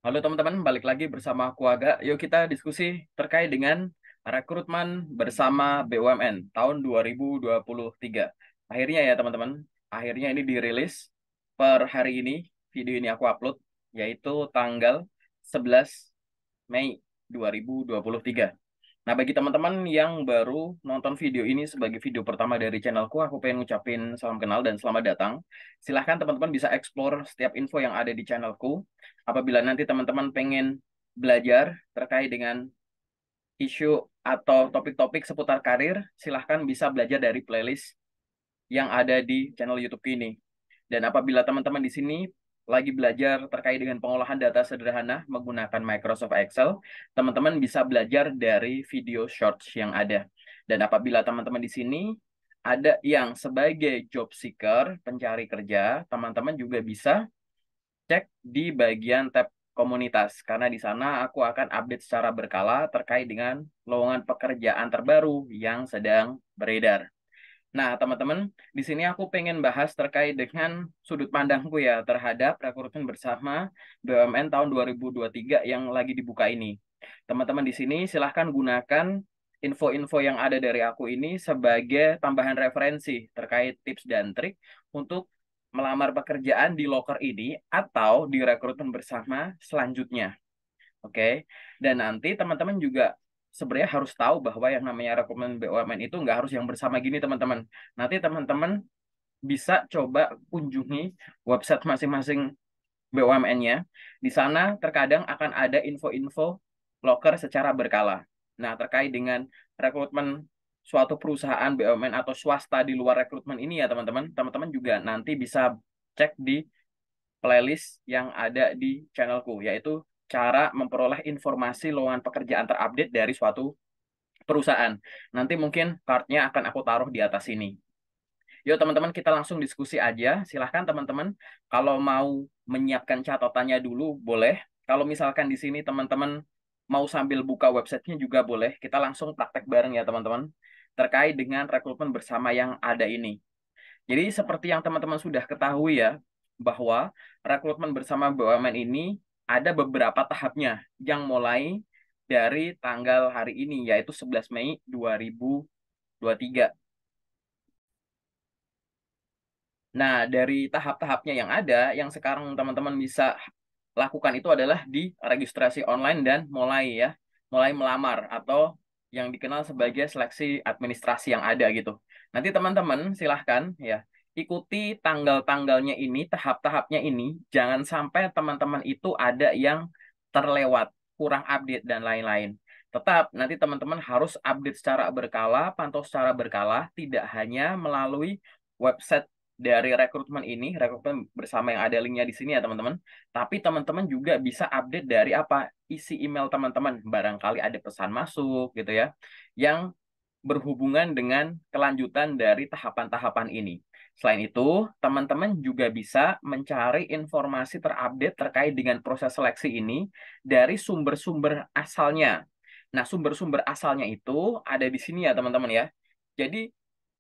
Halo teman-teman, balik lagi bersama aku Aga. Yuk kita diskusi terkait dengan rekrutmen bersama BUMN tahun 2023. Akhirnya ya teman-teman, akhirnya ini dirilis per hari ini, video ini aku upload, yaitu tanggal 11 Mei 2023. Nah, bagi teman-teman yang baru nonton video ini sebagai video pertama dari channelku, aku pengen ngucapin salam kenal dan selamat datang. Silahkan teman-teman bisa explore setiap info yang ada di channelku. Apabila nanti teman-teman pengen belajar terkait dengan isu atau topik-topik seputar karir, silahkan bisa belajar dari playlist yang ada di channel YouTube ini. Dan apabila teman-teman di sini lagi belajar terkait dengan pengolahan data sederhana menggunakan Microsoft Excel, teman-teman bisa belajar dari video shorts yang ada. Dan apabila teman-teman di sini ada yang sebagai job seeker, pencari kerja, teman-teman juga bisa cek di bagian tab komunitas. Karena di sana aku akan update secara berkala terkait dengan lowongan pekerjaan terbaru yang sedang beredar. Nah, teman-teman, di sini aku pengen bahas terkait dengan sudut pandangku ya terhadap rekrutmen bersama BUMN tahun 2023 yang lagi dibuka ini. Teman-teman di sini silahkan gunakan info-info yang ada dari aku ini sebagai tambahan referensi terkait tips dan trik untuk melamar pekerjaan di loker ini atau di rekrutmen bersama selanjutnya. Oke, dan nanti teman-teman juga sebenarnya harus tahu bahwa yang namanya rekrutmen BUMN itu nggak harus yang bersama gini teman-teman. Nanti teman-teman bisa coba kunjungi website masing-masing BUMN-nya. Di sana terkadang akan ada info-info loker secara berkala. Nah, terkait dengan rekrutmen suatu perusahaan BUMN atau swasta di luar rekrutmen ini ya teman-teman, teman-teman juga nanti bisa cek di playlist yang ada di channelku, yaitu cara memperoleh informasi lowongan pekerjaan terupdate dari suatu perusahaan. Nanti mungkin card-nya akan aku taruh di atas sini. Yuk teman-teman kita langsung diskusi aja. Silahkan teman-teman kalau mau menyiapkan catatannya dulu boleh. Kalau misalkan di sini teman-teman mau sambil buka websitenya juga boleh. Kita langsung praktek bareng ya teman-teman. Terkait dengan rekrutmen bersama yang ada ini. Jadi seperti yang teman-teman sudah ketahui ya, bahwa rekrutmen bersama BUMN ini ada beberapa tahapnya yang mulai dari tanggal hari ini, yaitu 11 Mei 2023. Nah, dari tahap-tahapnya yang ada, yang sekarang teman-teman bisa lakukan itu adalah di registrasi online dan mulai melamar atau yang dikenal sebagai seleksi administrasi yang ada gitu. Nanti teman-teman silahkan ya ikuti tanggal-tanggalnya ini, tahap-tahapnya ini, jangan sampai teman-teman itu ada yang terlewat, kurang update dan lain-lain. Tetap nanti teman-teman harus update secara berkala, pantau secara berkala, tidak hanya melalui website dari rekrutmen ini, rekrutmen bersama yang ada linknya di sini ya teman-teman. Tapi teman-teman juga bisa update dari apa isi email teman-teman. Barangkali ada pesan masuk gitu ya, yang berhubungan dengan kelanjutan dari tahapan-tahapan ini. Selain itu, teman-teman juga bisa mencari informasi terupdate terkait dengan proses seleksi ini dari sumber-sumber asalnya. Nah, sumber-sumber asalnya itu ada di sini ya teman-teman ya. Jadi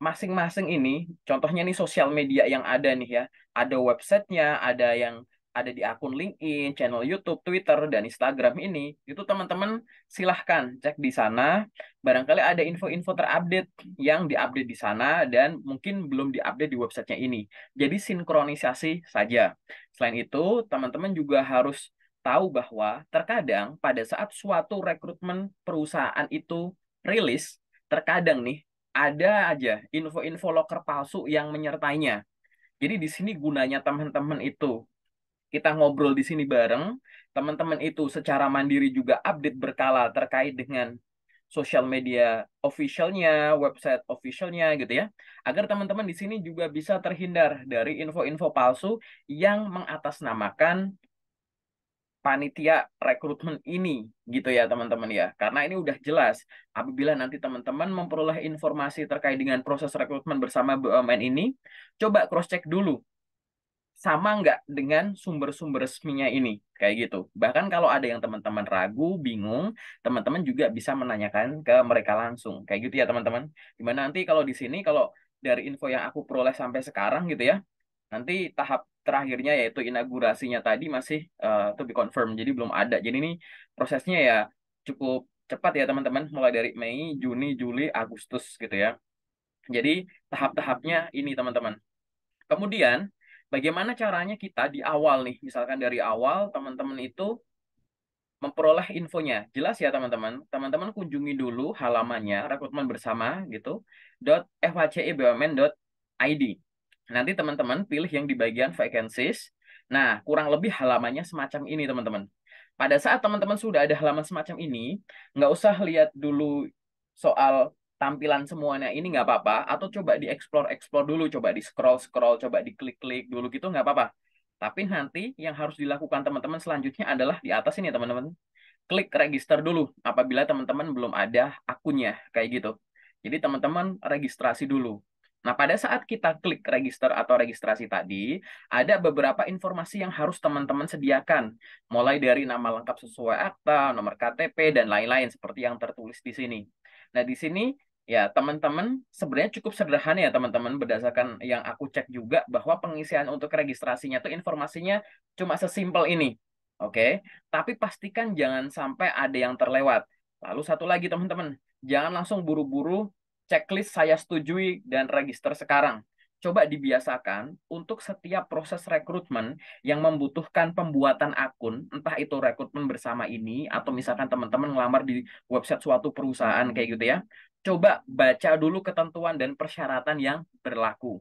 masing-masing ini, contohnya nih sosial media yang ada nih ya, ada websitenya, ada yang ada di akun LinkedIn, channel YouTube, Twitter, dan Instagram ini, itu teman-teman silahkan cek di sana. Barangkali ada info-info terupdate yang diupdate di sana dan mungkin belum diupdate di websitenya ini. Jadi sinkronisasi saja. Selain itu, teman-teman juga harus tahu bahwa terkadang pada saat suatu rekrutmen perusahaan itu rilis, terkadang nih ada aja info-info loker palsu yang menyertainya. Jadi di sini gunanya teman-teman itu kita ngobrol di sini bareng, teman-teman itu secara mandiri juga update berkala terkait dengan sosial media officialnya, website officialnya gitu ya, agar teman-teman di sini juga bisa terhindar dari info-info palsu yang mengatasnamakan panitia rekrutmen ini gitu ya teman-teman ya. Karena ini udah jelas apabila nanti teman-teman memperoleh informasi terkait dengan proses rekrutmen bersama BUMN ini, coba cross check dulu sama nggak dengan sumber-sumber resminya ini kayak gitu. Bahkan kalau ada yang teman-teman ragu, bingung, teman-teman juga bisa menanyakan ke mereka langsung kayak gitu ya teman-teman. Dimana nanti kalau di sini kalau dari info yang aku peroleh sampai sekarang gitu ya, nanti tahap terakhirnya yaitu inaugurasinya tadi masih to be confirm, jadi belum ada. Jadi ini prosesnya ya cukup cepat ya teman-teman, mulai dari Mei, Juni, Juli, Agustus gitu ya. Jadi tahap-tahapnya ini teman-teman. Kemudian bagaimana caranya kita di awal nih, misalkan dari awal teman-teman itu memperoleh infonya. Jelas ya teman-teman. Teman-teman kunjungi dulu halamannya rekrutmen bersama gitu .fhcibumn.id. Nanti teman-teman pilih yang di bagian vacancies. Nah, kurang lebih halamannya semacam ini teman-teman. Pada saat teman-teman sudah ada halaman semacam ini, nggak usah lihat dulu soal tampilan semuanya ini nggak apa-apa, atau coba di-explore dulu, coba di-scroll-scroll, coba diklik-klik dulu gitu nggak apa-apa. Tapi nanti yang harus dilakukan teman-teman selanjutnya adalah di atas ini teman-teman. Klik register dulu apabila teman-teman belum ada akunnya, kayak gitu. Jadi teman-teman registrasi dulu. Nah, pada saat kita klik register atau registrasi tadi, ada beberapa informasi yang harus teman-teman sediakan. Mulai dari nama lengkap sesuai akta, nomor KTP, dan lain-lain seperti yang tertulis di sini. Nah, di sini ya teman-teman sebenarnya cukup sederhana ya teman-teman, berdasarkan yang aku cek juga bahwa pengisian untuk registrasinya tuh informasinya cuma sesimpel ini. Oke, tapi pastikan jangan sampai ada yang terlewat. Lalu satu lagi teman-teman, jangan langsung buru-buru checklist saya setujui dan register sekarang. Coba dibiasakan untuk setiap proses rekrutmen yang membutuhkan pembuatan akun, entah itu rekrutmen bersama ini, atau misalkan teman-teman ngelamar di website suatu perusahaan kayak gitu ya. Coba baca dulu ketentuan dan persyaratan yang berlaku.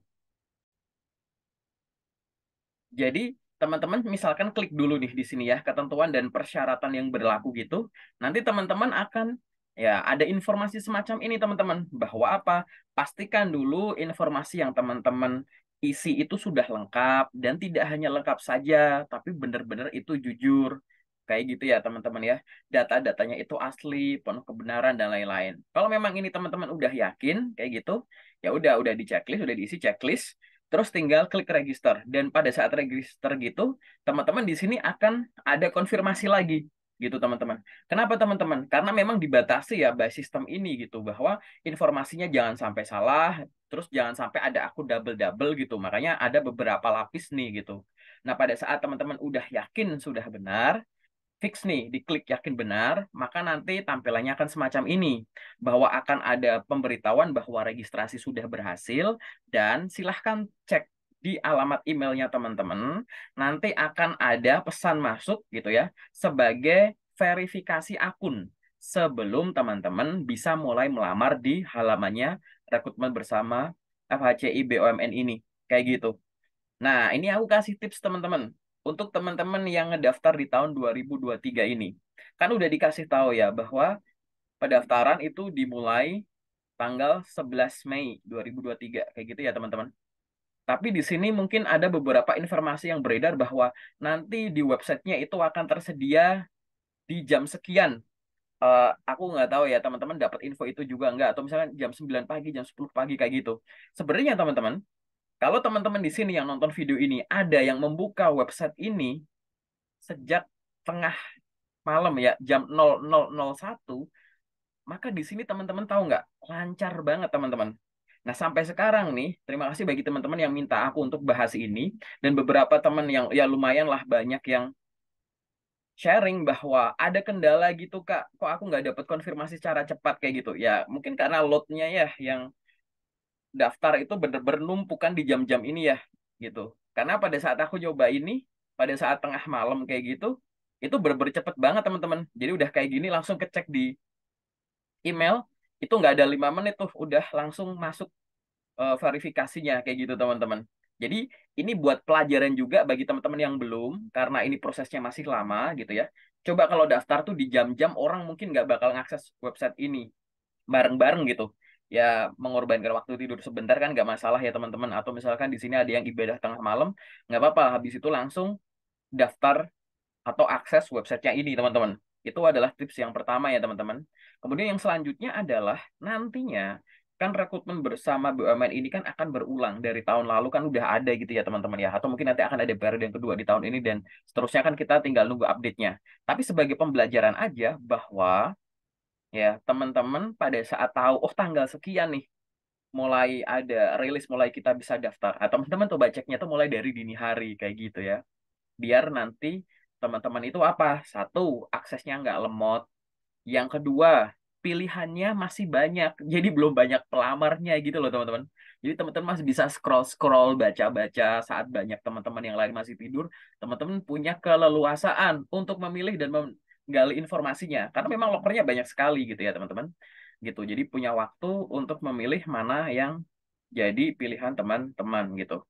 Jadi, teman-teman misalkan klik dulu nih di sini ya, ketentuan dan persyaratan yang berlaku gitu. Nanti teman-teman akan ya ada informasi semacam ini teman-teman, bahwa apa? Pastikan dulu informasi yang teman-teman isi itu sudah lengkap, dan tidak hanya lengkap saja, tapi benar-benar itu jujur. Kayak gitu ya teman-teman ya. Data-datanya itu asli, penuh kebenaran dan lain-lain. Kalau memang ini teman-teman udah yakin kayak gitu, ya udah di checklist, udah diisi checklist. Terus tinggal klik register. Dan pada saat register gitu, teman-teman di sini akan ada konfirmasi lagi gitu teman-teman. Kenapa teman-teman? Karena memang dibatasi ya by sistem ini gitu, bahwa informasinya jangan sampai salah, terus jangan sampai ada akun double-double gitu. Makanya ada beberapa lapis nih gitu. Nah, pada saat teman-teman udah yakin sudah benar, fix nih, diklik yakin benar, maka nanti tampilannya akan semacam ini, bahwa akan ada pemberitahuan bahwa registrasi sudah berhasil, dan silahkan cek di alamat emailnya teman-teman, nanti akan ada pesan masuk gitu ya, sebagai verifikasi akun, sebelum teman-teman bisa mulai melamar di halamannya rekrutmen bersama FHCI BUMN ini, kayak gitu. Nah, ini aku kasih tips teman-teman. Untuk teman-teman yang ngedaftar di tahun 2023 ini. Kan udah dikasih tahu ya bahwa pendaftaran itu dimulai tanggal 11 Mei 2023. Kayak gitu ya teman-teman. Tapi di sini mungkin ada beberapa informasi yang beredar bahwa nanti di websitenya itu akan tersedia di jam sekian. Aku nggak tahu ya teman-teman dapat info itu juga nggak. Atau misalnya jam 9 pagi, jam 10 pagi kayak gitu. Sebenarnya teman-teman, kalau teman-teman di sini yang nonton video ini ada yang membuka website ini sejak tengah malam ya, jam 00.01, maka di sini teman-teman tahu nggak? Lancar banget teman-teman. Nah, sampai sekarang nih, terima kasih bagi teman-teman yang minta aku untuk bahas ini, dan beberapa teman yang ya lumayan lah banyak yang sharing bahwa ada kendala gitu Kak, kok aku nggak dapat konfirmasi secara cepat kayak gitu. Ya, mungkin karena loadnya ya yang daftar itu bener-bener numpukan di jam-jam ini ya gitu. Karena pada saat aku coba ini, pada saat tengah malam kayak gitu, itu bener-bener cepet banget teman-teman. Jadi udah kayak gini langsung kecek di email, itu nggak ada 5 menit tuh, udah langsung masuk verifikasinya kayak gitu teman-teman. Jadi ini buat pelajaran juga bagi teman-teman yang belum, karena ini prosesnya masih lama gitu ya. Coba kalau daftar tuh di jam-jam orang mungkin nggak bakal ngakses website ini bareng-bareng gitu. Ya mengorbankan waktu tidur sebentar kan nggak masalah ya teman-teman. Atau misalkan di sini ada yang ibadah tengah malam, nggak apa-apa. Habis itu langsung daftar atau akses websitenya ini teman-teman. Itu adalah tips yang pertama ya teman-teman. Kemudian yang selanjutnya adalah nantinya kan rekrutmen bersama BUMN ini kan akan berulang dari tahun lalu, kan udah ada gitu ya teman-teman ya. Atau mungkin nanti akan ada periode yang kedua di tahun ini, dan seterusnya kan kita tinggal nunggu update-nya. Tapi sebagai pembelajaran aja bahwa ya teman-teman pada saat tahu oh tanggal sekian nih mulai ada rilis, mulai kita bisa daftar. Teman-teman coba ceknya tuh mulai dari dini hari kayak gitu ya. Biar nanti teman-teman itu apa? Satu, aksesnya nggak lemot. Yang kedua, pilihannya masih banyak. Jadi belum banyak pelamarnya gitu loh teman-teman. Jadi teman-teman masih bisa scroll-scroll, baca-baca saat banyak teman-teman yang lain masih tidur. Teman-teman punya keleluasaan untuk memilih dan menggali informasinya. Karena memang lokernya banyak sekali gitu ya teman-teman. Gitu. Jadi punya waktu untuk memilih mana yang jadi pilihan teman-teman gitu.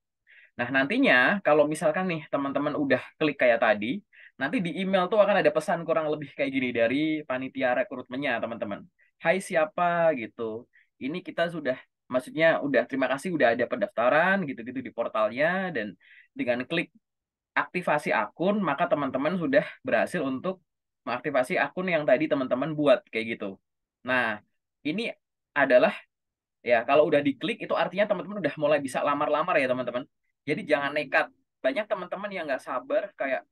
Nah, nantinya kalau misalkan nih teman-teman udah klik kayak tadi, nanti di email tuh akan ada pesan kurang lebih kayak gini dari panitia rekrutmennya, teman-teman. Hai siapa gitu. Ini kita sudah, maksudnya udah terima kasih udah ada pendaftaran gitu-gitu di portalnya dan dengan klik aktivasi akun, maka teman-teman sudah berhasil untuk mengaktifasi akun yang tadi teman-teman buat kayak gitu. Nah, ini adalah ya, kalau udah diklik itu artinya teman-teman udah mulai bisa lamar-lamar ya teman-teman. Jadi jangan nekat. Banyak teman-teman yang nggak sabar kayak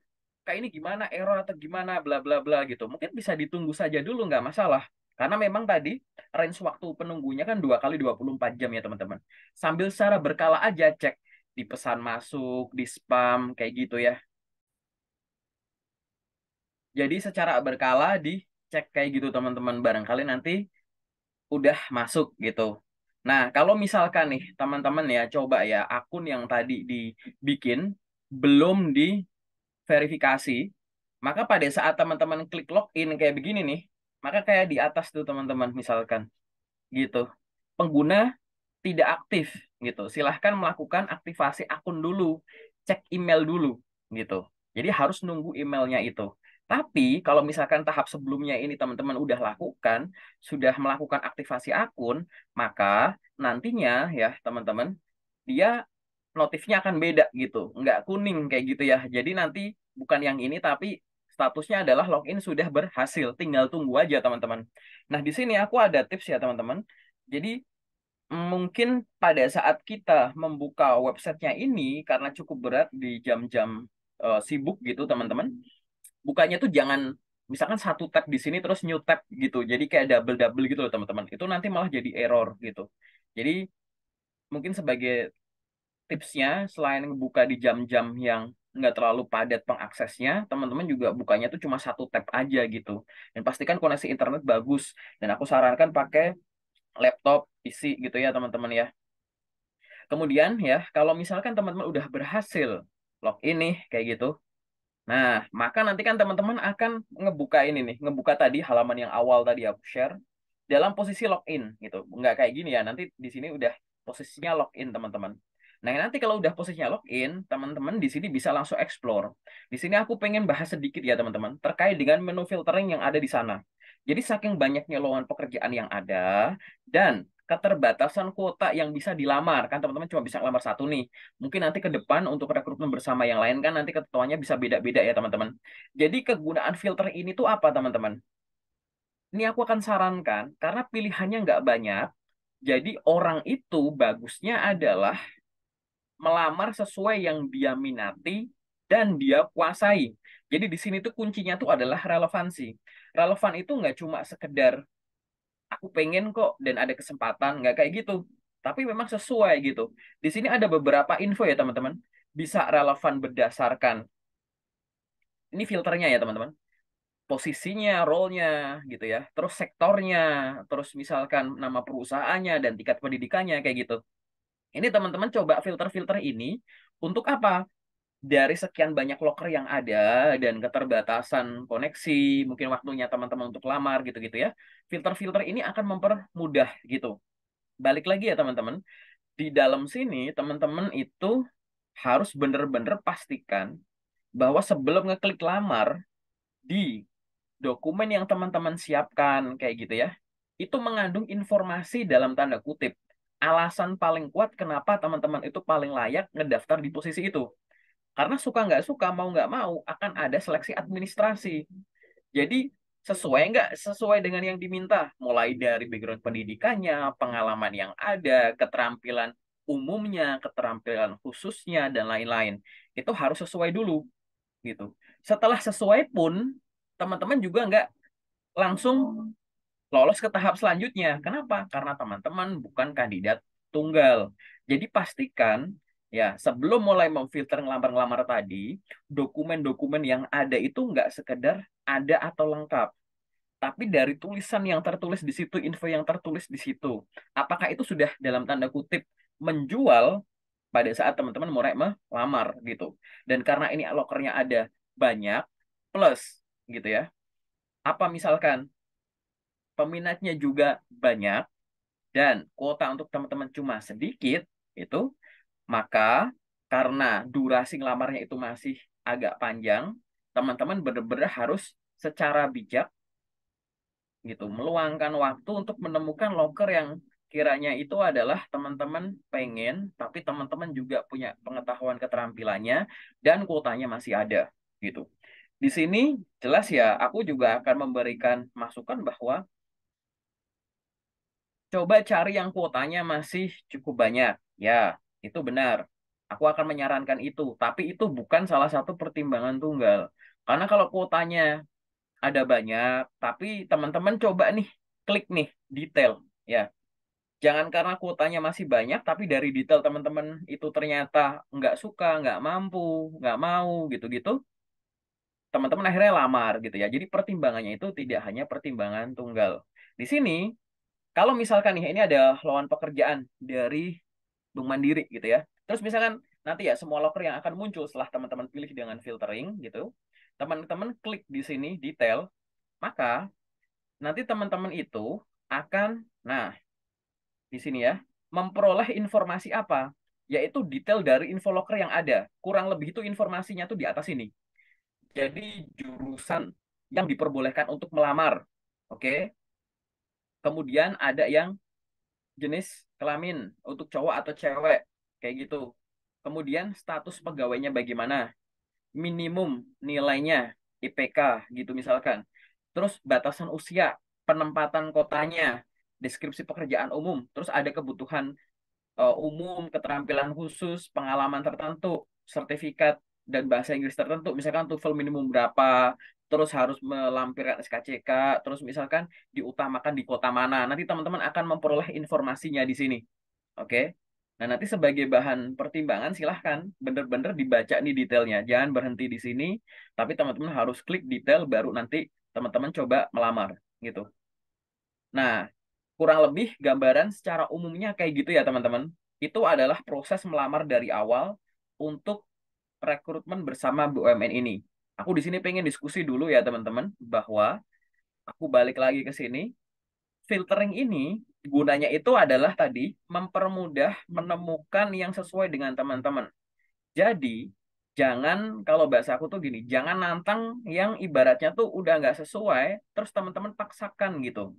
kayak ini gimana error atau gimana bla bla bla gitu. Mungkin bisa ditunggu saja dulu nggak masalah. Karena memang tadi range waktu penunggunya kan 2 kali 24 jam ya teman-teman. Sambil secara berkala aja cek di pesan masuk, di spam kayak gitu ya. Jadi secara berkala dicek kayak gitu teman-teman. Barangkali nanti udah masuk gitu. Nah, kalau misalkan nih teman-teman ya coba ya akun yang tadi dibikin belum diverifikasi, maka pada saat teman-teman klik login kayak begini nih, maka kayak di atas tuh teman-teman misalkan gitu. Pengguna tidak aktif gitu. Silahkan melakukan aktivasi akun dulu, cek email dulu gitu. Jadi harus nunggu emailnya itu. Tapi kalau misalkan tahap sebelumnya ini teman-teman udah lakukan, sudah melakukan aktivasi akun, maka nantinya ya teman-teman, dia notifnya akan beda gitu, nggak kuning kayak gitu ya. Jadi nanti bukan yang ini tapi statusnya adalah login sudah berhasil, tinggal tunggu aja teman-teman. Nah di sini aku ada tips ya teman-teman. Jadi mungkin pada saat kita membuka websitenya ini karena cukup berat di jam-jam sibuk gitu teman-teman, bukanya tuh jangan misalkan satu tab di sini terus new tab gitu. Jadi kayak double-double gitu loh teman-teman. Itu nanti malah jadi error gitu. Jadi mungkin sebagai tipsnya selain buka di jam-jam yang nggak terlalu padat pengaksesnya, teman-teman juga bukanya tuh cuma satu tab aja gitu. Dan pastikan koneksi internet bagus. Dan aku sarankan pakai laptop, PC gitu ya teman-teman ya. Kemudian ya, kalau misalkan teman-teman udah berhasil login nih kayak gitu, nah maka nanti kan teman-teman akan ngebuka ini nih, ngebuka tadi halaman yang awal tadi aku share dalam posisi login gitu. Nggak kayak gini ya, nanti di sini udah posisinya login teman-teman. Nah nanti kalau udah posisinya login, teman-teman di sini bisa langsung explore. Di sini aku pengen bahas sedikit ya teman-teman terkait dengan menu filtering yang ada di sana. Jadi saking banyaknya lowongan pekerjaan yang ada dan keterbatasan kuota yang bisa dilamar kan teman-teman cuma bisa lamar satu nih. Mungkin nanti ke depan untuk rekrutmen bersama yang lain kan nanti ketentuannya bisa beda-beda ya teman-teman. Jadi kegunaan filter ini tuh apa teman-teman? Ini aku akan sarankan karena pilihannya nggak banyak. Jadi orang itu bagusnya adalah melamar sesuai yang dia minati dan dia kuasai. Jadi di sini tuh kuncinya tuh adalah relevansi. Relevan itu nggak cuma sekedar aku pengen kok dan ada kesempatan, nggak kayak gitu. Tapi memang sesuai gitu. Di sini ada beberapa info ya teman-teman. Bisa relevan berdasarkan ini filternya ya teman-teman. Posisinya, role-nya gitu ya. Terus sektornya, terus misalkan nama perusahaannya dan tingkat pendidikannya kayak gitu. Ini teman-teman coba filter-filter ini untuk apa? Dari sekian banyak loker yang ada dan keterbatasan koneksi, mungkin waktunya teman-teman untuk lamar gitu-gitu ya. Filter-filter ini akan mempermudah gitu. Balik lagi ya teman-teman, di dalam sini teman-teman itu harus bener-bener pastikan bahwa sebelum ngeklik lamar di dokumen yang teman-teman siapkan kayak gitu ya, itu mengandung informasi dalam tanda kutip alasan paling kuat kenapa teman-teman itu paling layak ngedaftar di posisi itu. Karena suka nggak suka, mau nggak mau, akan ada seleksi administrasi. Jadi sesuai nggak sesuai dengan yang diminta, mulai dari background pendidikannya, pengalaman yang ada, keterampilan umumnya, keterampilan khususnya, dan lain-lain. Itu harus sesuai dulu, gitu. Setelah sesuai pun, teman-teman juga nggak langsung lolos ke tahap selanjutnya. Kenapa? Karena teman-teman bukan kandidat tunggal. Jadi pastikan ya sebelum mulai memfilter ngelamar-ngelamar tadi, dokumen-dokumen yang ada itu nggak sekedar ada atau lengkap, tapi dari tulisan yang tertulis di situ, info yang tertulis di situ, apakah itu sudah dalam tanda kutip menjual pada saat teman-teman mau melamar gitu. Dan karena ini lokernya ada banyak, plus gitu ya. Apa misalkan peminatnya juga banyak dan kuota untuk teman-teman cuma sedikit, itu maka karena durasi ngelamarnya itu masih agak panjang, teman-teman benar-benar harus secara bijak gitu, meluangkan waktu untuk menemukan loker yang kiranya itu adalah teman-teman pengen, tapi teman-teman juga punya pengetahuan keterampilannya dan kuotanya masih ada gitu. Di sini jelas ya, aku juga akan memberikan masukan bahwa coba cari yang kuotanya masih cukup banyak. Ya, itu benar. Aku akan menyarankan itu, tapi itu bukan salah satu pertimbangan tunggal. Karena kalau kuotanya ada banyak, tapi teman-teman coba nih, klik nih, detail. Ya, jangan karena kuotanya masih banyak, tapi dari detail teman-teman itu ternyata nggak suka, nggak mampu, nggak mau, gitu-gitu. Teman-teman akhirnya lamar gitu ya. Jadi pertimbangannya itu tidak hanya pertimbangan tunggal. Di sini, kalau misalkan nih, ini ada lowongan pekerjaan dari Bank Mandiri gitu ya. Terus misalkan nanti ya semua loker yang akan muncul setelah teman-teman pilih dengan filtering gitu. Teman-teman klik di sini detail, maka nanti teman-teman itu akan, nah, di sini ya, memperoleh informasi apa? Yaitu detail dari info loker yang ada. Kurang lebih itu informasinya tuh di atas ini. Jadi jurusan yang diperbolehkan untuk melamar. Oke. Kemudian ada yang jenis kelamin untuk cowok atau cewek. Kayak gitu. Kemudian status pegawainya bagaimana? Minimum nilainya IPK gitu misalkan. Terus batasan usia, penempatan kotanya, deskripsi pekerjaan umum, terus ada kebutuhan umum, keterampilan khusus, pengalaman tertentu, sertifikat dan bahasa Inggris tertentu, misalkan TOEFL minimum berapa, terus harus melampirkan SKCK, terus misalkan diutamakan di kota mana. Nanti teman-teman akan memperoleh informasinya di sini. Oke. Nah, nanti sebagai bahan pertimbangan silahkan bener-bener dibaca nih detailnya. Jangan berhenti di sini, tapi teman-teman harus klik detail baru nanti teman-teman coba melamar gitu. Nah, kurang lebih gambaran secara umumnya kayak gitu ya teman-teman. Itu adalah proses melamar dari awal untuk rekrutmen bersama BUMN ini. Aku di sini pengen diskusi dulu ya teman-teman, bahwa aku balik lagi ke sini. Filtering ini gunanya itu adalah tadi mempermudah menemukan yang sesuai dengan teman-teman. Jadi, jangan, kalau bahasa aku tuh gini, jangan nantang yang ibaratnya tuh udah nggak sesuai, terus teman-teman paksakan gitu.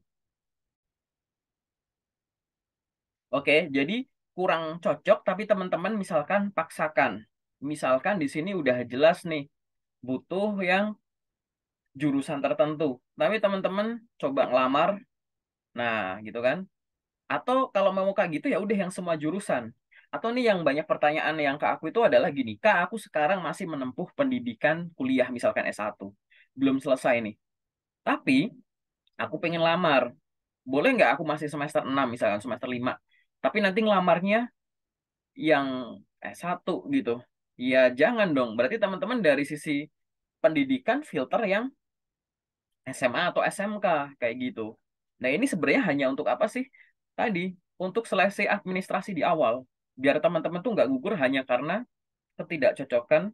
Oke, jadi kurang cocok, tapi teman-teman misalkan paksakan. Misalkan di sini udah jelas nih, butuh yang jurusan tertentu. Tapi teman-teman coba ngelamar, nah gitu kan. Atau kalau mau kayak gitu ya udah yang semua jurusan. Atau nih yang banyak pertanyaan yang ke aku itu adalah gini, Kak, aku sekarang masih menempuh pendidikan kuliah misalkan S1. Belum selesai nih. Tapi aku pengen lamar. Boleh nggak aku masih semester 6 misalkan, semester 5. Tapi nanti ngelamarnya yang S1 gitu. Ya jangan dong. Berarti teman-teman dari sisi pendidikan filter yang SMA atau SMK kayak gitu. Nah, ini sebenarnya hanya untuk apa sih? Tadi, untuk seleksi administrasi di awal. Biar teman-teman tuh nggak gugur hanya karena ketidakcocokan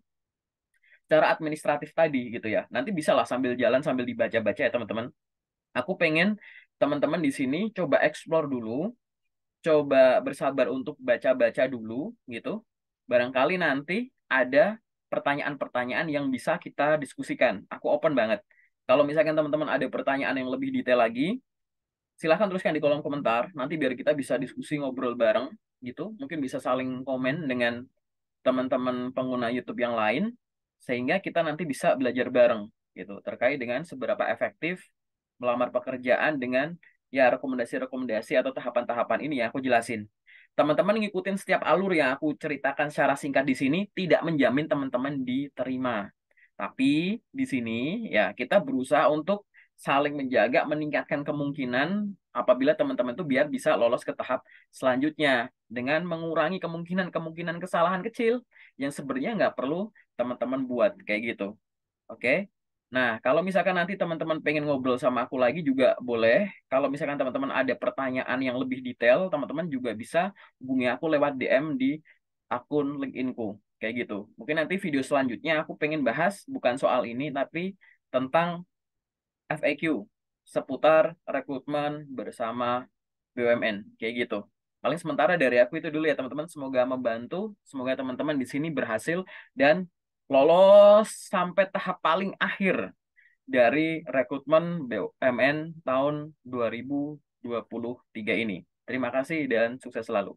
cara administratif tadi gitu ya. Nanti bisa lah sambil jalan sambil dibaca-baca ya teman-teman. Aku pengen teman-teman di sini coba explore dulu, coba bersabar untuk baca-baca dulu gitu. Barangkali nanti ada pertanyaan-pertanyaan yang bisa kita diskusikan. Aku open banget. Kalau misalkan teman-teman ada pertanyaan yang lebih detail lagi, silahkan tuliskan di kolom komentar. Nanti biar kita bisa diskusi ngobrol bareng gitu. Mungkin bisa saling komen dengan teman-teman pengguna YouTube yang lain, sehingga kita nanti bisa belajar bareng gitu terkait dengan seberapa efektif melamar pekerjaan dengan ya rekomendasi-rekomendasi atau tahapan-tahapan ini yang aku jelasin. Teman-teman ngikutin setiap alur yang aku ceritakan secara singkat di sini tidak menjamin teman-teman diterima. Tapi di sini ya kita berusaha untuk saling menjaga, meningkatkan kemungkinan apabila teman-teman tuh biar bisa lolos ke tahap selanjutnya dengan mengurangi kemungkinan-kemungkinan kesalahan kecil yang sebenarnya nggak perlu teman-teman buat kayak gitu. Oke. Nah, kalau misalkan nanti teman-teman pengen ngobrol sama aku lagi juga boleh. Kalau misalkan teman-teman ada pertanyaan yang lebih detail, teman-teman juga bisa hubungi aku lewat DM di akun LinkedIn-ku. Kayak gitu. Mungkin nanti video selanjutnya aku pengen bahas bukan soal ini, tapi tentang FAQ seputar rekrutmen bersama BUMN. Kayak gitu. Paling sementara dari aku itu dulu ya teman-teman. Semoga membantu. Semoga teman-teman di sini berhasil dan lolos sampai tahap paling akhir dari rekrutmen BUMN tahun 2023 ini. Terima kasih dan sukses selalu.